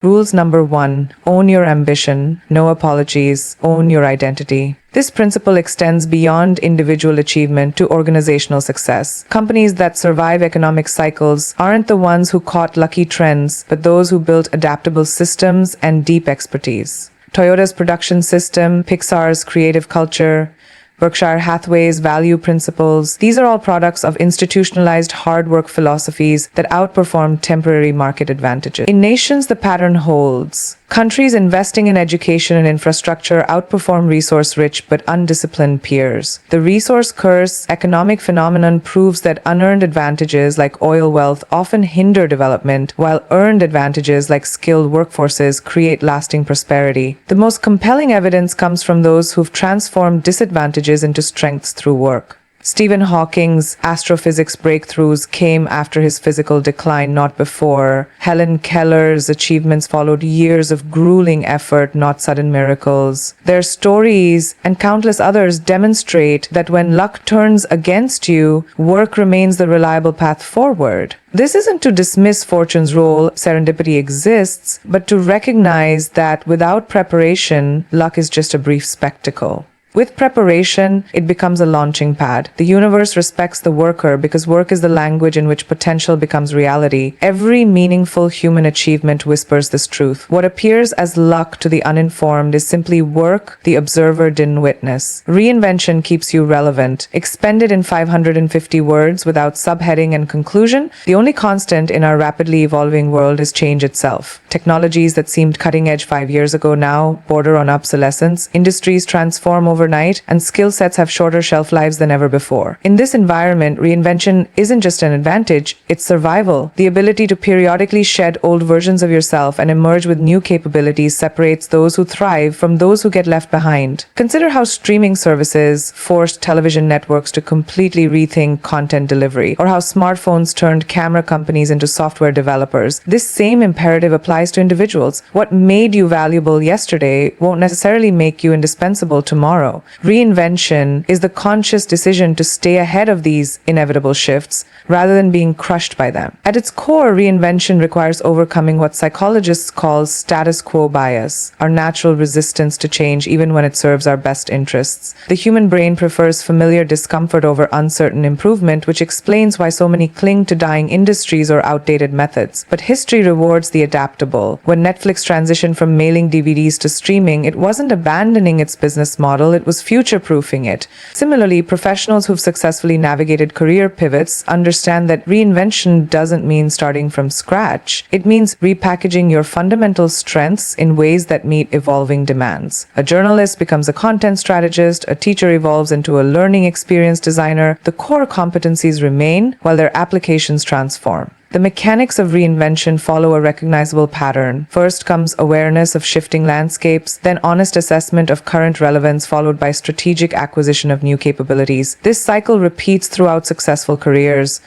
Rules number 1. Own your ambition. No apologies. Own your identity. This principle extends beyond individual achievement to organizational success. Companies that survive economic cycles aren't the ones who caught lucky trends, but those who built adaptable systems and deep expertise. Toyota's production system, Pixar's creative culture, Berkshire Hathaway's value principles, these are all products of institutionalized hard work philosophies that outperform temporary market advantages. In nations, the pattern holds. Countries investing in education and infrastructure outperform resource-rich but undisciplined peers. The resource curse economic phenomenon proves that unearned advantages like oil wealth often hinder development, while earned advantages like skilled workforces create lasting prosperity. The most compelling evidence comes from those who've transformed disadvantages into strengths through work. Stephen Hawking's astrophysics breakthroughs came after his physical decline, not before. Helen Keller's achievements followed years of grueling effort, not sudden miracles. Their stories and countless others demonstrate that when luck turns against you, work remains the reliable path forward. This isn't to dismiss fortune's role, serendipity exists, but to recognize that without preparation, luck is just a brief spectacle. With preparation, it becomes a launching pad. The universe respects the worker because work is the language in which potential becomes reality. Every meaningful human achievement whispers this truth. What appears as luck to the uninformed is simply work the observer didn't witness. Reinvention keeps you relevant. Expended in 550 words without subheading and conclusion, the only constant in our rapidly evolving world is change itself. Technologies that seemed cutting edge 5 years ago now border on obsolescence. Industries transform overnight, and skill sets have shorter shelf lives than ever before. In this environment, reinvention isn't just an advantage, it's survival. The ability to periodically shed old versions of yourself and emerge with new capabilities separates those who thrive from those who get left behind. Consider how streaming services forced television networks to completely rethink content delivery, or how smartphones turned camera companies into software developers. This same imperative applies to individuals. What made you valuable yesterday won't necessarily make you indispensable tomorrow. Reinvention is the conscious decision to stay ahead of these inevitable shifts rather than being crushed by them. At its core, reinvention requires overcoming what psychologists call status quo bias, our natural resistance to change even when it serves our best interests. The human brain prefers familiar discomfort over uncertain improvement, which explains why so many cling to dying industries or outdated methods. But history rewards the adaptable. When Netflix transitioned from mailing DVDs to streaming, it wasn't abandoning its business model, it was future-proofing it. Similarly, professionals who've successfully navigated career pivots understand that reinvention doesn't mean starting from scratch. It means repackaging your fundamental strengths in ways that meet evolving demands. A journalist becomes a content strategist, a teacher evolves into a learning experience designer. The core competencies remain while their applications transform. The mechanics of reinvention follow a recognizable pattern. First comes awareness of shifting landscapes, then honest assessment of current relevance, followed by strategic acquisition of new capabilities. This cycle repeats throughout successful careers.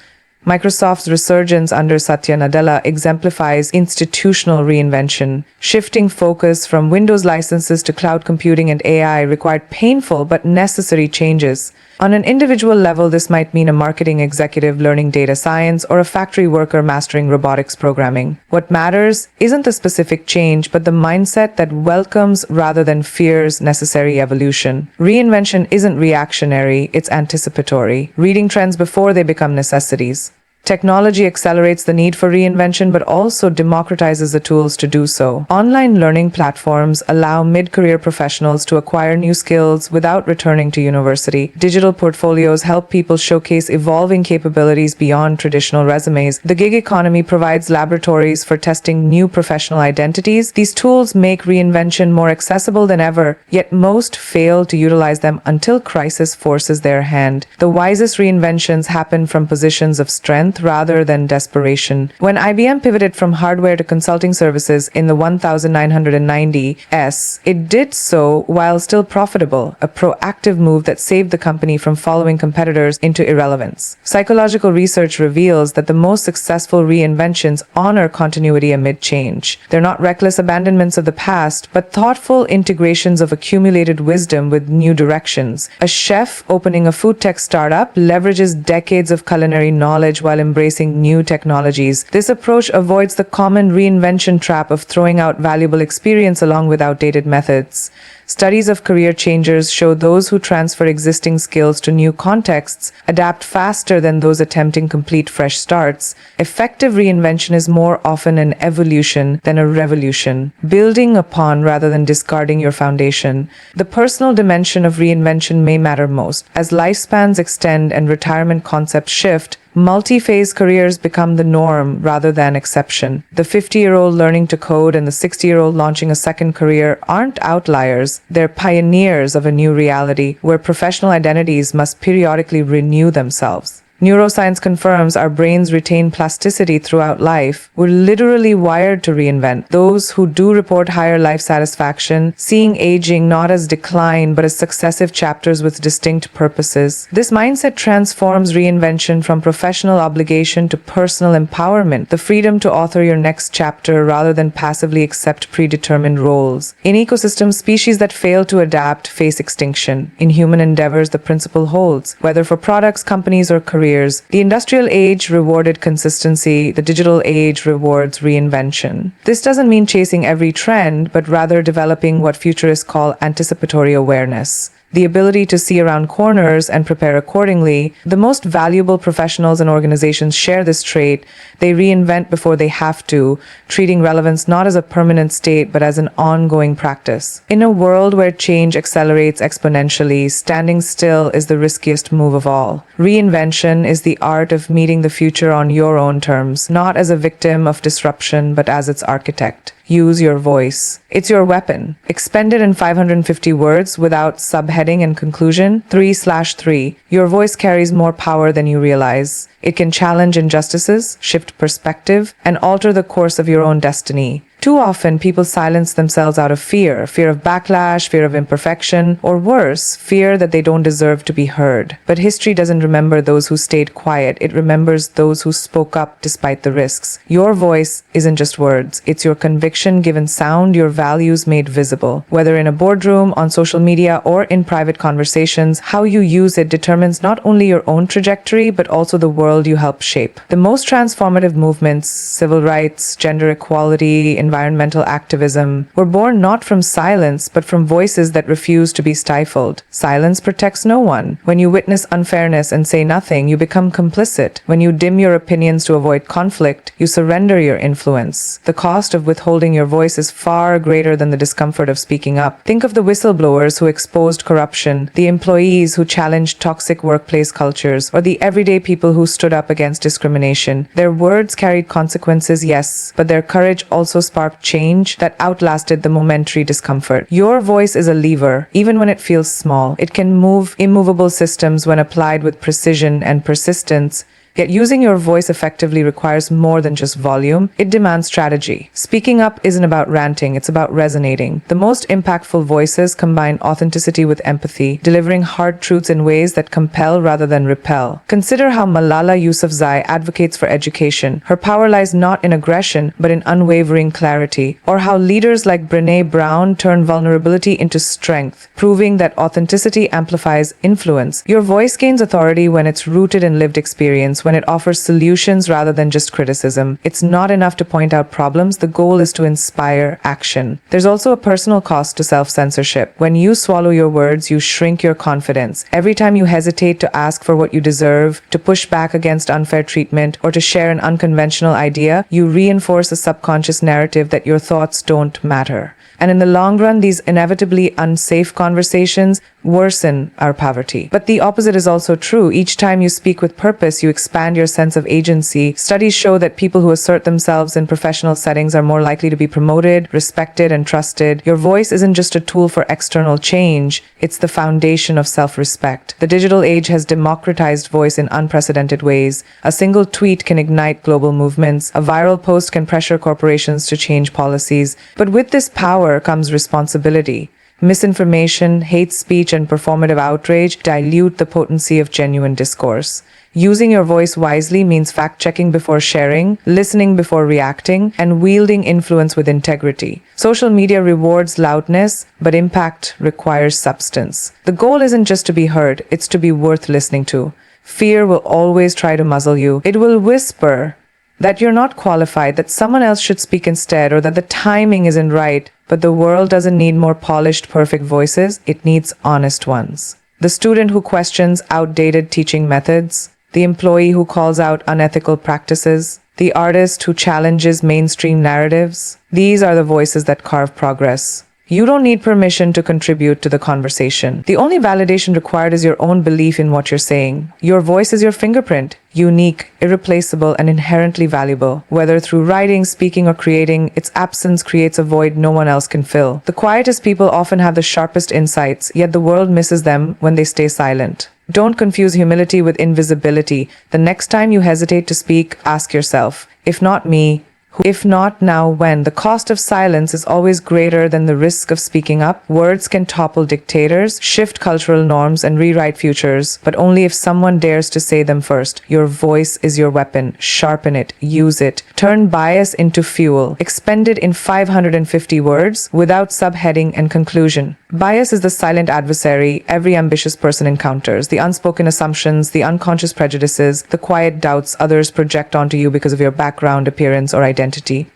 Microsoft's resurgence under Satya Nadella exemplifies institutional reinvention. Shifting focus from Windows licenses to cloud computing and AI required painful but necessary changes. On an individual level, this might mean a marketing executive learning data science or a factory worker mastering robotics programming. What matters isn't the specific change, but the mindset that welcomes rather than fears necessary evolution. Reinvention isn't reactionary, it's anticipatory, reading trends before they become necessities. Technology accelerates the need for reinvention, but also democratizes the tools to do so. Online learning platforms allow mid-career professionals to acquire new skills without returning to university. Digital portfolios help people showcase evolving capabilities beyond traditional resumes. The gig economy provides laboratories for testing new professional identities. These tools make reinvention more accessible than ever, yet most fail to utilize them until crisis forces their hand. The wisest reinventions happen from positions of strength rather than desperation. When IBM pivoted from hardware to consulting services in the 1990s, it did so while still profitable, a proactive move that saved the company from following competitors into irrelevance. Psychological research reveals that the most successful reinventions honor continuity amid change. They're not reckless abandonments of the past, but thoughtful integrations of accumulated wisdom with new directions. A chef opening a food tech startup leverages decades of culinary knowledge while embracing new technologies. This approach avoids the common reinvention trap of throwing out valuable experience along with outdated methods. Studies of career changers show those who transfer existing skills to new contexts adapt faster than those attempting complete fresh starts. Effective reinvention is more often an evolution than a revolution, building upon rather than discarding your foundation. The personal dimension of reinvention may matter most. As lifespans extend and retirement concepts shift, multi-phase careers become the norm rather than exception. The 50-year-old learning to code and the 60-year-old launching a second career aren't outliers. They're pioneers of a new reality where professional identities must periodically renew themselves. Neuroscience confirms our brains retain plasticity throughout life. We're literally wired to reinvent. Those who do report higher life satisfaction, seeing aging not as decline but as successive chapters with distinct purposes. This mindset transforms reinvention from professional obligation to personal empowerment, the freedom to author your next chapter rather than passively accept predetermined roles. In ecosystems, species that fail to adapt face extinction. In human endeavors, the principle holds. Whether for products, companies, or careers, the industrial age rewarded consistency, the digital age rewards reinvention. This doesn't mean chasing every trend, but rather developing what futurists call anticipatory awareness. The ability to see around corners and prepare accordingly. The most valuable professionals and organizations share this trait. They reinvent before they have to, treating relevance not as a permanent state but as an ongoing practice. In a world where change accelerates exponentially, standing still is the riskiest move of all. Reinvention is the art of meeting the future on your own terms, not as a victim of disruption but as its architect. Use your voice. It's your weapon. Expend it in 550 words without subheading and conclusion. 3/3. Your voice carries more power than you realize. It can challenge injustices, shift perspective, and alter the course of your own destiny. Too often, people silence themselves out of fear of backlash, fear of imperfection, or worse, fear that they don't deserve to be heard. But history doesn't remember those who stayed quiet. It remembers those who spoke up despite the risks. Your voice isn't just words. It's your conviction given sound, your values made visible. Whether in a boardroom, on social media, or in private conversations, how you use it determines not only your own trajectory, but also the world you help shape. The most transformative movements, civil rights, gender equality, environmental activism, were born not from silence, but from voices that refuse to be stifled. Silence protects no one. When you witness unfairness and say nothing, you become complicit. When you dim your opinions to avoid conflict, you surrender your influence. The cost of withholding your voice is far greater than the discomfort of speaking up. Think of the whistleblowers who exposed corruption, the employees who challenged toxic workplace cultures, or the everyday people who stood up against discrimination. Their words carried consequences, yes, but their courage also sparked change that outlasted the momentary discomfort. Your voice is a lever, even when it feels small. It can move immovable systems when applied with precision and persistence. Yet using your voice effectively requires more than just volume. It demands strategy. Speaking up isn't about ranting, it's about resonating. The most impactful voices combine authenticity with empathy, delivering hard truths in ways that compel rather than repel. Consider how Malala Yousafzai advocates for education. Her power lies not in aggression, but in unwavering clarity. Or how leaders like Brené Brown turn vulnerability into strength, proving that authenticity amplifies influence. Your voice gains authority when it's rooted in lived experience, when it offers solutions rather than just criticism. It's not enough to point out problems. The goal is to inspire action. There's also a personal cost to self-censorship. When you swallow your words, you shrink your confidence. Every time you hesitate to ask for what you deserve, to push back against unfair treatment, or to share an unconventional idea, you reinforce a subconscious narrative that your thoughts don't matter. And in the long run, these inevitably unsafe conversations worsen our poverty. But the opposite is also true. Each time you speak with purpose, you expand your sense of agency. Studies show that people who assert themselves in professional settings are more likely to be promoted, respected, and trusted. Your voice isn't just a tool for external change, it's the foundation of self-respect. The digital age has democratized voice in unprecedented ways. A single tweet can ignite global movements. A viral post can pressure corporations to change policies. But with this power comes responsibility. Misinformation, hate speech, and performative outrage dilute the potency of genuine discourse. Using your voice wisely means fact-checking before sharing, listening before reacting, and wielding influence with integrity. Social media rewards loudness, but impact requires substance. The goal isn't just to be heard, it's to be worth listening to. Fear will always try to muzzle you. It will whisper that you're not qualified, that someone else should speak instead, or that the timing isn't right. But the world doesn't need more polished, perfect voices. It needs honest ones. The student who questions outdated teaching methods, the employee who calls out unethical practices, the artist who challenges mainstream narratives. These are the voices that carve progress. You don't need permission to contribute to the conversation. The only validation required is your own belief in what you're saying. Your voice is your fingerprint, unique, irreplaceable, and inherently valuable. Whether through writing, speaking, or creating, its absence creates a void no one else can fill. The quietest people often have the sharpest insights, yet the world misses them when they stay silent. Don't confuse humility with invisibility. The next time you hesitate to speak, ask yourself, if not me, if not now, when? The cost of silence is always greater than the risk of speaking up. Words can topple dictators, shift cultural norms, and rewrite futures, but only if someone dares to say them first. Your voice is your weapon. Sharpen it. Use it. Turn bias into fuel. Expend it in 550 words without subheading and conclusion. Bias is the silent adversary every ambitious person encounters. The unspoken assumptions, the unconscious prejudices, the quiet doubts others project onto you because of your background, appearance, or identity.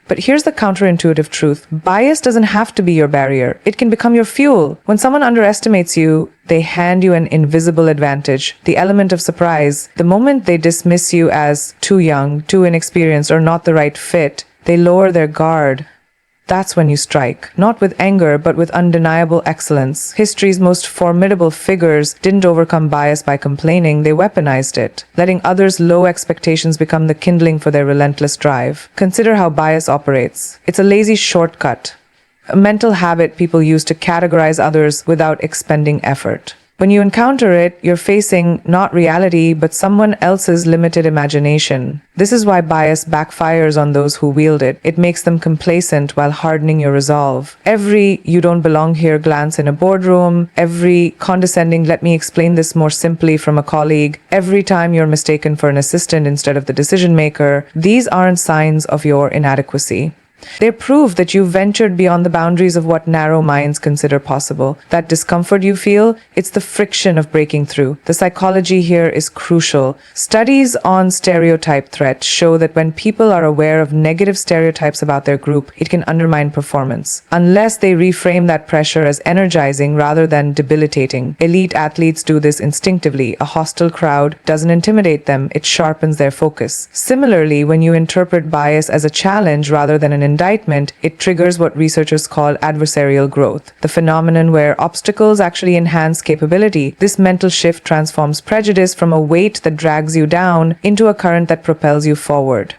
But here's the counterintuitive truth. Bias doesn't have to be your barrier. It can become your fuel. When someone underestimates you, they hand you an invisible advantage, the element of surprise. The moment they dismiss you as too young, too inexperienced, or not the right fit, they lower their guard. That's when you strike, not with anger, but with undeniable excellence. History's most formidable figures didn't overcome bias by complaining, they weaponized it, letting others' low expectations become the kindling for their relentless drive. Consider how bias operates. It's a lazy shortcut, a mental habit people use to categorize others without expending effort. When you encounter it, you're facing not reality, but someone else's limited imagination. This is why bias backfires on those who wield it. It makes them complacent while hardening your resolve. Every "you don't belong here" glance in a boardroom, every condescending "let me explain this more simply" from a colleague, every time you're mistaken for an assistant instead of the decision maker, these aren't signs of your inadequacy. They prove that you've ventured beyond the boundaries of what narrow minds consider possible. That discomfort you feel, it's the friction of breaking through. The psychology here is crucial. Studies on stereotype threat show that when people are aware of negative stereotypes about their group, it can undermine performance, unless they reframe that pressure as energizing rather than debilitating. Elite athletes do this instinctively. A hostile crowd doesn't intimidate them, it sharpens their focus. Similarly, when you interpret bias as a challenge rather than an indictment, it triggers what researchers call adversarial growth, the phenomenon where obstacles actually enhance capability. This mental shift transforms prejudice from a weight that drags you down into a current that propels you forward.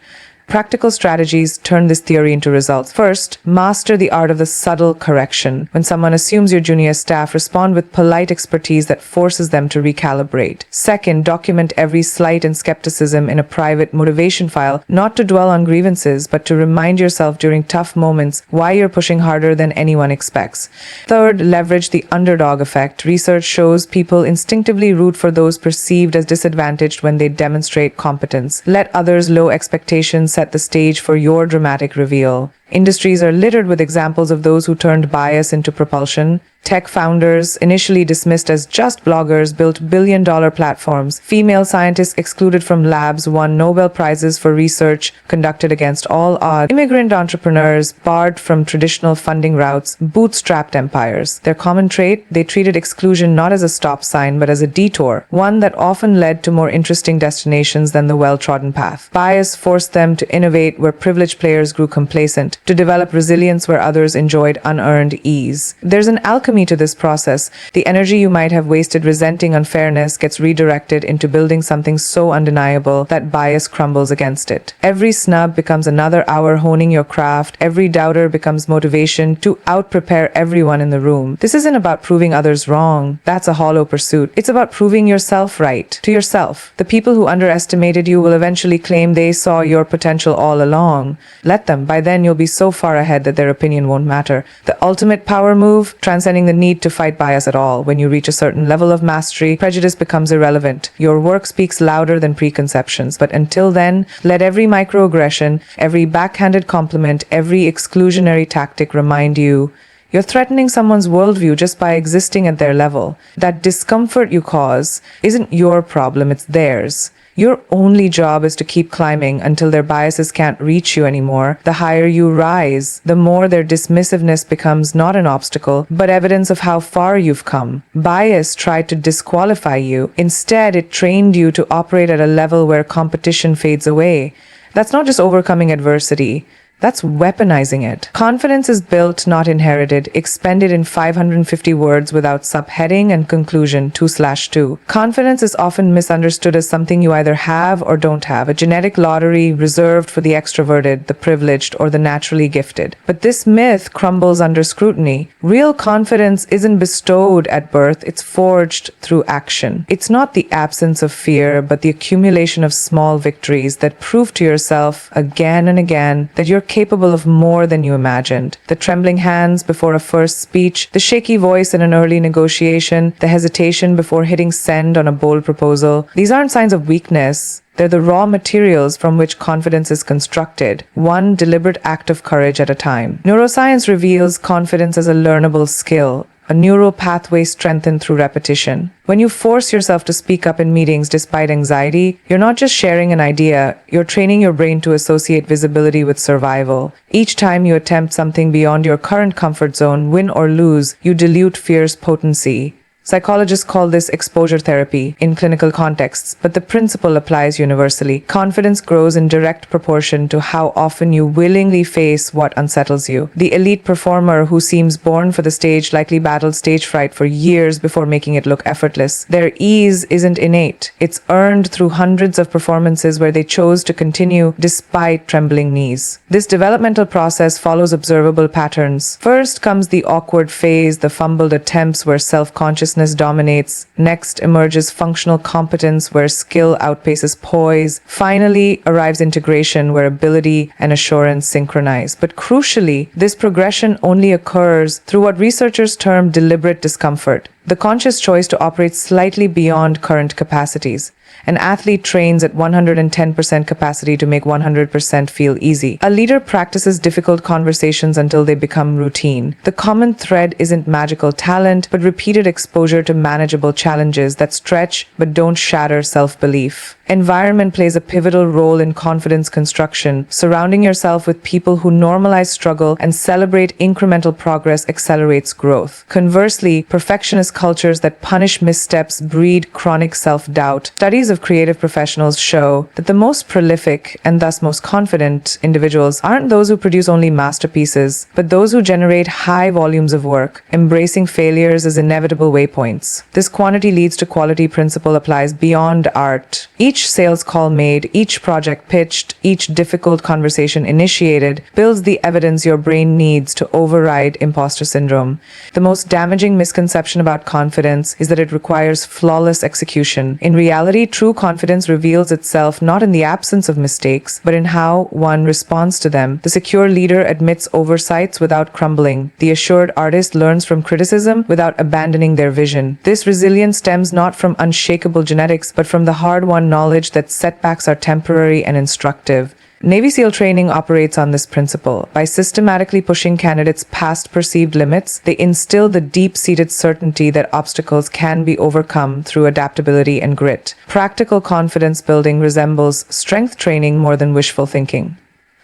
Practical strategies turn this theory into results. First, master the art of the subtle correction. When someone assumes your junior staff, respond with polite expertise that forces them to recalibrate. Second, document every slight and skepticism in a private motivation file, not to dwell on grievances, but to remind yourself during tough moments why you're pushing harder than anyone expects. Third, leverage the underdog effect. Research shows people instinctively root for those perceived as disadvantaged when they demonstrate competence. Let others' low expectations set the stage for your dramatic reveal. Industries are littered with examples of those who turned bias into propulsion. Tech founders, initially dismissed as just bloggers, built billion-dollar platforms. Female scientists excluded from labs won Nobel Prizes for research conducted against all odds. Immigrant entrepreneurs, barred from traditional funding routes, bootstrapped empires. Their common trait? They treated exclusion not as a stop sign, but as a detour, one that often led to more interesting destinations than the well-trodden path. Bias forced them to innovate where privileged players grew complacent, to develop resilience where others enjoyed unearned ease. There's an alchemy to this process. The energy you might have wasted resenting unfairness gets redirected into building something so undeniable that bias crumbles against it. Every snub becomes another hour honing your craft. Every doubter becomes motivation to out-prepare everyone in the room. This isn't about proving others wrong. That's a hollow pursuit. It's about proving yourself right to yourself. The people who underestimated you will eventually claim they saw your potential all along. Let them. By then you'll be so far ahead that their opinion won't matter. The ultimate power move, transcending the need to fight bias at all. When you reach a certain level of mastery, prejudice becomes irrelevant. Your work speaks louder than preconceptions. But until then, let every microaggression, every backhanded compliment, every exclusionary tactic remind you You're threatening someone's worldview just by existing at their level. That discomfort you cause isn't your problem, it's theirs. Your only job is to keep climbing until their biases can't reach you anymore. The higher you rise, the more their dismissiveness becomes not an obstacle, but evidence of how far you've come. Bias tried to disqualify you. Instead, it trained you to operate at a level where competition fades away. That's not just overcoming adversity. That's weaponizing it. Confidence is built, not inherited, expended in 550 words without subheading and conclusion 2/2. Confidence is often misunderstood as something you either have or don't have, a genetic lottery reserved for the extroverted, the privileged, or the naturally gifted. But this myth crumbles under scrutiny. Real confidence isn't bestowed at birth, it's forged through action. It's not the absence of fear, but the accumulation of small victories that prove to yourself again and again that you're capable of more than you imagined. The trembling hands before a first speech, the shaky voice in an early negotiation, the hesitation before hitting send on a bold proposal. These aren't signs of weakness. They're the raw materials from which confidence is constructed, one deliberate act of courage at a time. Neuroscience reveals confidence as a learnable skill, a neural pathway strengthened through repetition. When you force yourself to speak up in meetings despite anxiety, you're not just sharing an idea, you're training your brain to associate visibility with survival. Each time you attempt something beyond your current comfort zone, win or lose, you dilute fear's potency. Psychologists call this exposure therapy in clinical contexts, but the principle applies universally. Confidence grows in direct proportion to how often you willingly face what unsettles you. The elite performer who seems born for the stage likely battled stage fright for years before making it look effortless. Their ease isn't innate. It's earned through hundreds of performances where they chose to continue despite trembling knees. This developmental process follows observable patterns. First comes the awkward phase, the fumbled attempts where self-consciousness dominates. Next emerges functional competence where skill outpaces poise. Finally arrives integration where ability and assurance synchronize. But crucially, this progression only occurs through what researchers term deliberate discomfort, the conscious choice to operate slightly beyond current capacities. An athlete trains at 110% capacity to make 100% feel easy. A leader practices difficult conversations until they become routine. The common thread isn't magical talent, but repeated exposure to manageable challenges that stretch but don't shatter self-belief. Environment plays a pivotal role in confidence construction. Surrounding yourself with people who normalize struggle and celebrate incremental progress accelerates growth. Conversely, perfectionist cultures that punish missteps breed chronic self-doubt. Studies of creative professionals show that the most prolific and thus most confident individuals aren't those who produce only masterpieces, but those who generate high volumes of work, embracing failures as inevitable waypoints. This quantity leads to quality principle applies beyond art. Each sales call made, each project pitched, each difficult conversation initiated builds the evidence your brain needs to override imposter syndrome. The most damaging misconception about confidence is that it requires flawless execution. In reality, true confidence reveals itself not in the absence of mistakes, but in how one responds to them. The secure leader admits oversights without crumbling. The assured artist learns from criticism without abandoning their vision. This resilience stems not from unshakable genetics, but from the hard-won knowledge that setbacks are temporary and instructive. Navy SEAL training operates on this principle. By systematically pushing candidates past perceived limits, they instill the deep-seated certainty that obstacles can be overcome through adaptability and grit. Practical confidence building resembles strength training more than wishful thinking.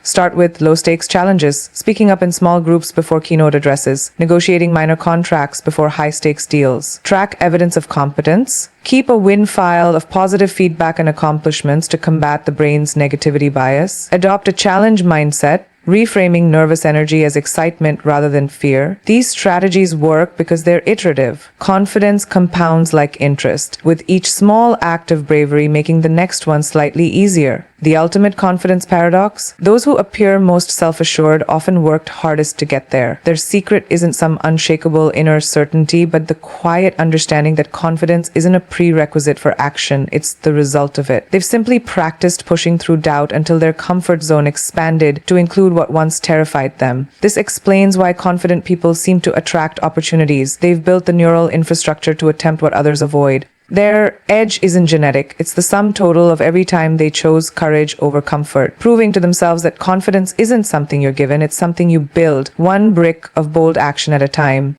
Start with low-stakes challenges, speaking up in small groups before keynote addresses, negotiating minor contracts before high-stakes deals. Track evidence of competence. Keep a win file of positive feedback and accomplishments to combat the brain's negativity bias. Adopt a challenge mindset, reframing nervous energy as excitement rather than fear. These strategies work because they're iterative. Confidence compounds like interest, with each small act of bravery making the next one slightly easier. The ultimate confidence paradox? Those who appear most self-assured often worked hardest to get there. Their secret isn't some unshakable inner certainty, but the quiet understanding that confidence isn't a prerequisite for action, it's the result of it. They've simply practiced pushing through doubt until their comfort zone expanded to include what once terrified them. This explains why confident people seem to attract opportunities. They've built the neural infrastructure to attempt what others avoid. Their edge isn't genetic, it's the sum total of every time they chose courage over comfort, proving to themselves that confidence isn't something you're given, it's something you build, one brick of bold action at a time.